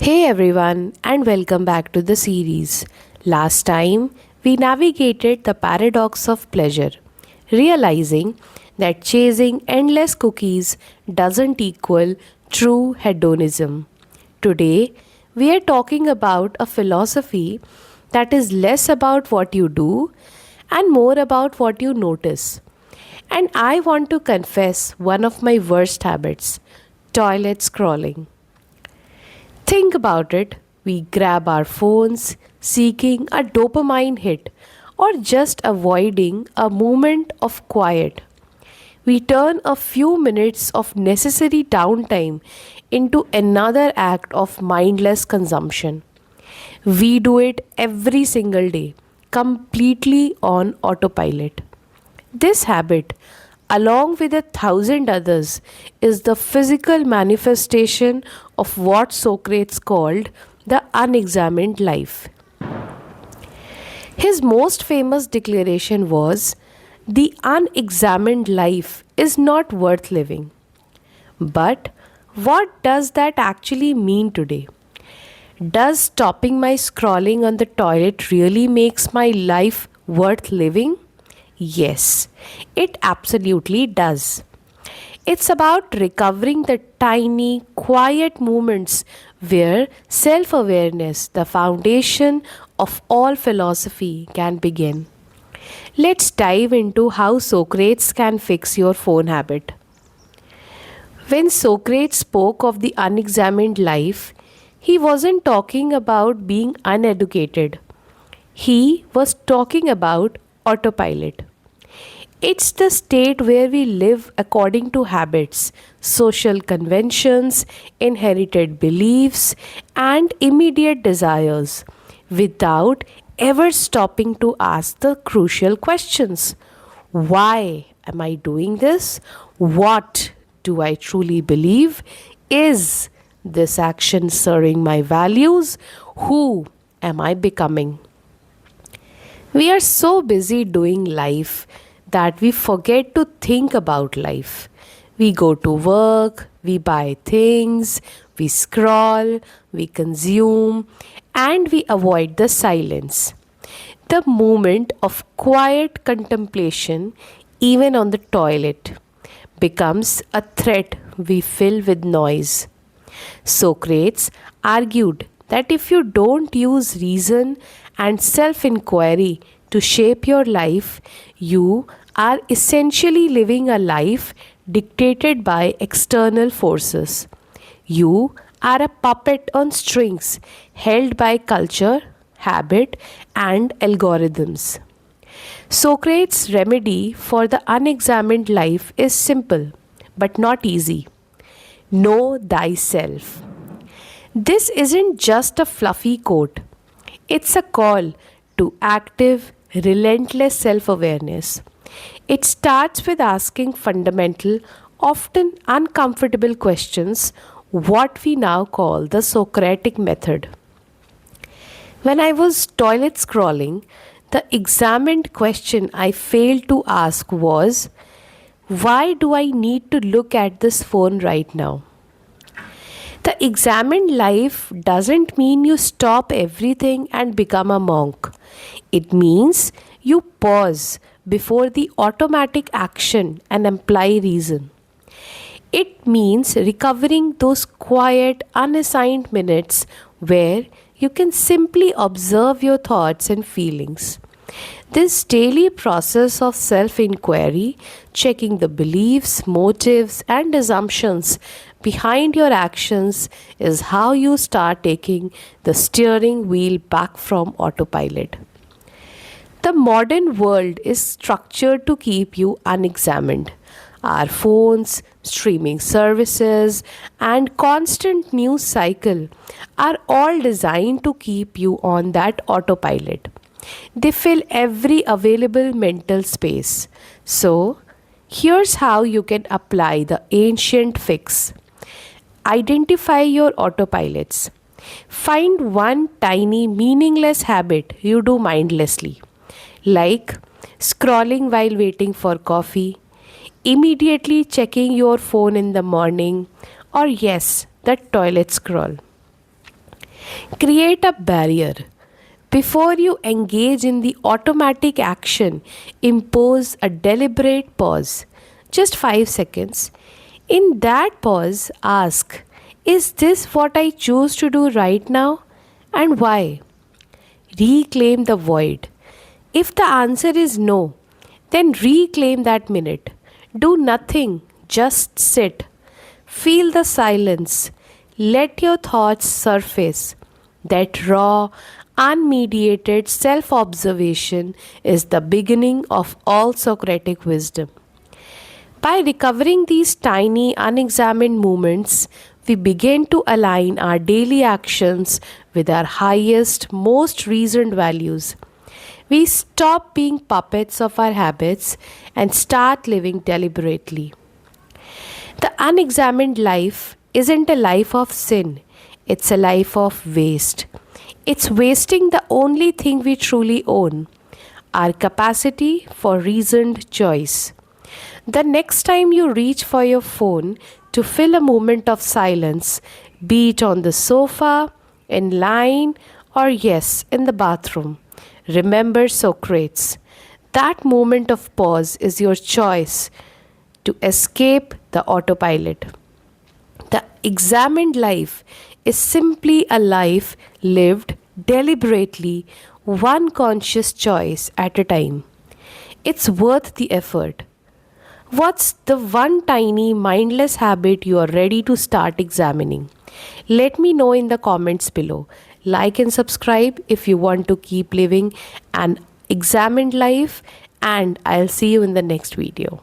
Hey everyone, and welcome back to the series. Last time, we navigated the paradox of pleasure, realizing that chasing endless cookies doesn't equal true hedonism. Today, we are talking about a philosophy that is less about what you do and more about what you notice. And I want to confess one of my worst habits: toilet scrolling. Think about it. We grab our phones seeking a dopamine hit or just avoiding a moment of quiet. We turn a few minutes of necessary downtime into another act of mindless consumption. We do it every single day, completely on autopilot. This habit, along with 1,000 others, is the physical manifestation of what Socrates called the unexamined life. His most famous declaration was, "The unexamined life is not worth living." But what does that actually mean today? Does stopping my scrolling on the toilet really makes my life worth living? Yes, it absolutely does. It's about recovering the tiny, quiet moments where self awareness, the foundation of all philosophy, can begin. Let's dive into how Socrates can fix your phone habit. When Socrates spoke of the unexamined life, he wasn't talking about being uneducated. He was talking about autopilot. It's the state where we live according to habits, social conventions, inherited beliefs, and immediate desires without ever stopping to ask the crucial questions. Why am I doing this? What do I truly believe? Is this action serving my values? Who am I becoming? We are so busy doing life that we forget to think about life. We go to work, we buy things, we scroll, we consume, and we avoid the silence. The moment of quiet contemplation, even on the toilet, becomes a threat we fill with noise. Socrates argued that if you don't use reason and self inquiry to shape your life, you are essentially living a life dictated by external forces. You are a puppet on strings held by culture, habit, and algorithms. Socrates' remedy for the unexamined life is simple but not easy: know thyself. This isn't just a fluffy quote, it's a call to active, relentless self awareness. It starts with asking fundamental, often uncomfortable questions, what we now call the Socratic method. When I was toilet scrolling, the examined question I failed to ask was, why do I need to look at this phone right now? The examined life doesn't mean you stop everything and become a monk. It means you pause before the automatic action and apply reason. It means recovering those quiet, unassigned minutes where you can simply observe your thoughts and feelings. This daily process of self inquiry, checking the beliefs, motives, and assumptions behind your actions, is how you start taking the steering wheel back from autopilot. The modern world is structured to keep you unexamined. Our phones, streaming services, and constant news cycle are all designed to keep you on that autopilot. They fill every available mental space. So, here's how you can apply the ancient fix. Identify your autopilots. Find one tiny meaningless habit you do mindlessly, like scrolling while waiting for coffee, immediately checking your phone in the morning, or yes, the toilet scroll. Create a barrier. Before you engage in the automatic action, impose a deliberate pause. Just 5 seconds. In that pause, ask, is this what I choose to do right now? And why? Reclaim the void. If the answer is no, then reclaim that minute. Do nothing, just sit. Feel the silence. Let your thoughts surface. That raw, unmediated self observation is the beginning of all Socratic wisdom. By recovering these tiny, unexamined moments, we begin to align our daily actions with our highest, most reasoned values. We stop being puppets of our habits and start living deliberately. The unexamined life isn't a life of sin, it's a life of waste. It's wasting the only thing we truly own, our capacity for reasoned choice. The next time you reach for your phone to fill a moment of silence, be it on the sofa, in line, or yes, in the bathroom, remember Socrates. That moment of pause is your choice to escape the autopilot. The examined life is simply a life lived deliberately, one conscious choice at a time. It's worth the effort. What's the one tiny mindless habit you are ready to start examining? Let me know in the comments below. Like and subscribe if you want to keep living an examined life, and I'll see you in the next video.